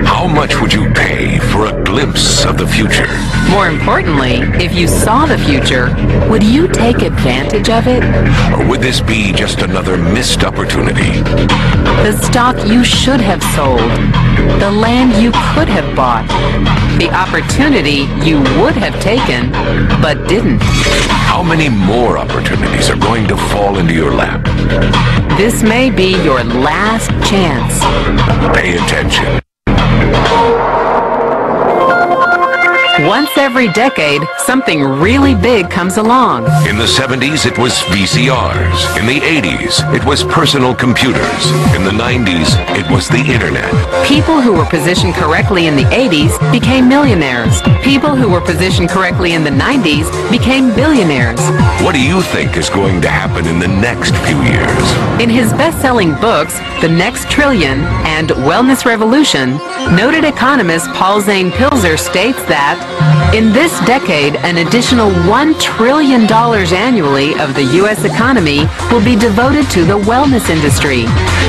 How much would you pay for a glimpse of the future? More importantly, if you saw the future, would you take advantage of it? Or would this be just another missed opportunity? The stock you should have sold, the land you could have bought, the opportunity you would have taken, but didn't. How many more opportunities are going to fall into your lap? This may be your last chance. Pay attention. Once every decade, something really big comes along. In the 70s, it was VCRs. In the 80s, it was personal computers. In the 90s, it was the internet. People who were positioned correctly in the 80s became millionaires. People who were positioned correctly in the 90s became billionaires. What do you think is going to happen in the next few years? In his best-selling books, The Next Trillion and Wellness Revolution, noted economist Paul Zane Pilzer states that in this decade, an additional $1 trillion annually of the U.S. economy will be devoted to the wellness industry,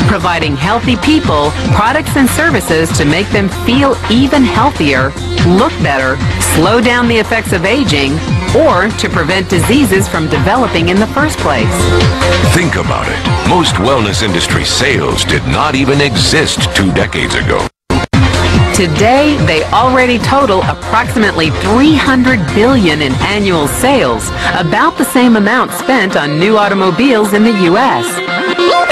providing healthy people products and services to make them feel even healthier, look better, slow down the effects of aging, or to prevent diseases from developing in the first place. Think about it. Most wellness industry sales did not even exist 2 decades ago. Today, they already total approximately $300 billion in annual sales, about the same amount spent on new automobiles in the U.S.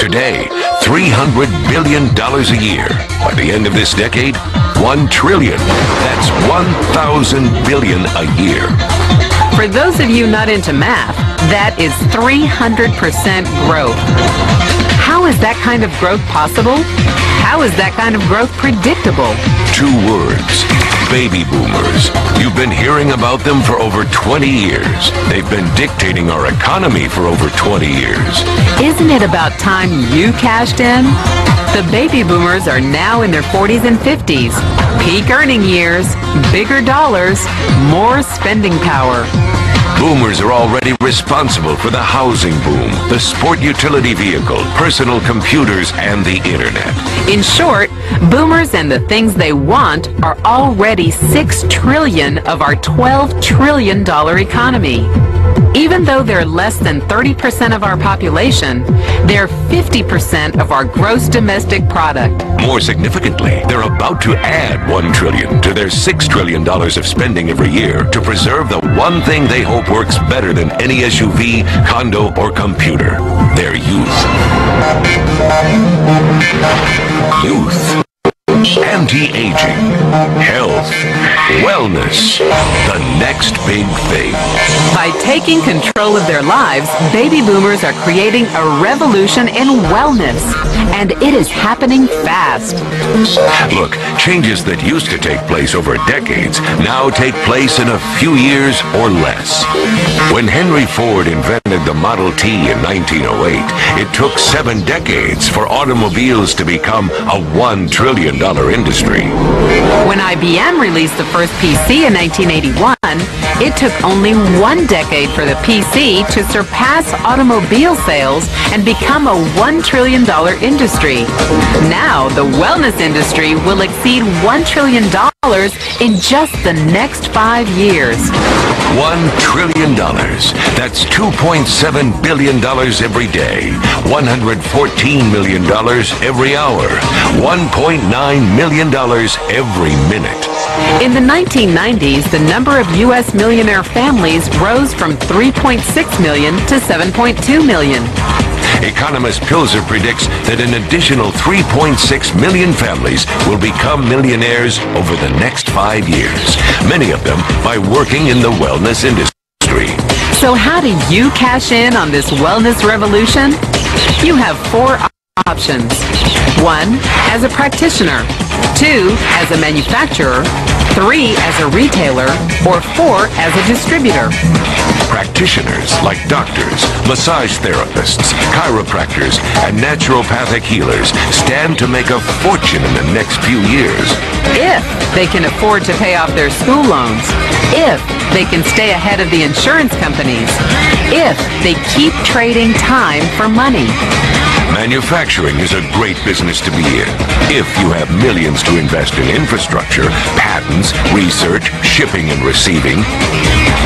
Today, $300 billion a year. By the end of this decade, $1 trillion. That's 1,000 billion a year. For those of you not into math, that is 300% growth. How is that kind of growth possible? How is that kind of growth predictable? 2 words. Baby boomers. You've been hearing about them for over 20 years. They've been dictating our economy for over 20 years. Isn't it about time you cashed in? The baby boomers are now in their 40s and 50s. Peak earning years, bigger dollars, more spending power. Boomers are already responsible for the housing boom, the sport utility vehicle, personal computers, and the internet. In short, boomers and the things they want are already $6 trillion of our $12 trillion economy. Even though they're less than 30% of our population, they're 50% of our gross domestic product. More significantly, they're about to add $1 trillion to their $6 trillion of spending every year to preserve the one thing they hope works better than any SUV, condo, or computer: their youth. Youth. Anti-aging, health, wellness, the next big thing. By taking control of their lives, baby boomers are creating a revolution in wellness, and it is happening fast. Look, changes that used to take place over decades now take place in a few years or less. When Henry Ford invented the Model T in 1908, it took 7 decades for automobiles to become a $1 trillion industry. When IBM released the first PC in 1981, it took only 1 decade for the PC to surpass automobile sales and become a $1 trillion industry. Now, the wellness industry will exceed $1 trillion in just the next 5 years. $1 trillion. That's $2.7 billion every day. $114 million every hour. $1.9 million every minute. In the 1990s, the number of U.S. millionaire families rose from 3.6 million to 7.2 million. Economist Pilzer predicts that an additional 3.6 million families will become millionaires over the next 5 years, many of them by working in the wellness industry. So how do you cash in on this wellness revolution? You have 4 options. 1, as a practitioner. 2, as a manufacturer. 3, as a retailer. Or 4, as a distributor. Practitioners like doctors, massage therapists, chiropractors, and naturopathic healers stand to make a fortune in the next few years. If they can afford to pay off their school loans. If they can stay ahead of the insurance companies. If they keep trading time for money. Manufacturing is a great business to be in if you have millions to invest in infrastructure, patents, research, shipping and receiving.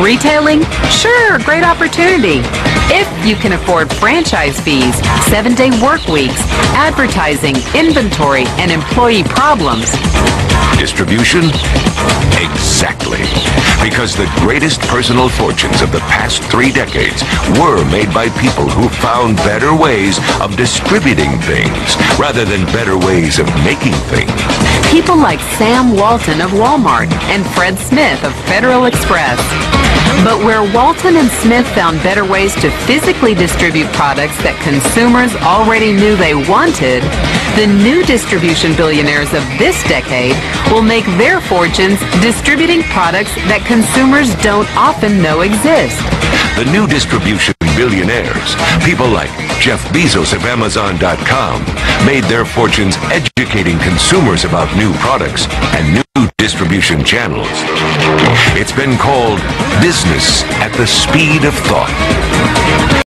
Retailing? Sure, great opportunity. If you can afford franchise fees, 7-day work weeks, advertising, inventory, and employee problems. Distribution? Exactly. Because the greatest personal fortunes of the past 3 decades were made by people who found better ways of distributing things rather than better ways of making things. People like Sam Walton of Walmart and Fred Smith of Federal Express. But where Walton and Smith found better ways to physically distribute products that consumers already knew they wanted, the new distribution billionaires of this decade will make their fortunes distributing products that consumers don't often know exist. The new distribution billionaires, people like Jeff Bezos of Amazon.com, made their fortunes educating consumers about new products and new distribution channels. It's been called business at the speed of thought.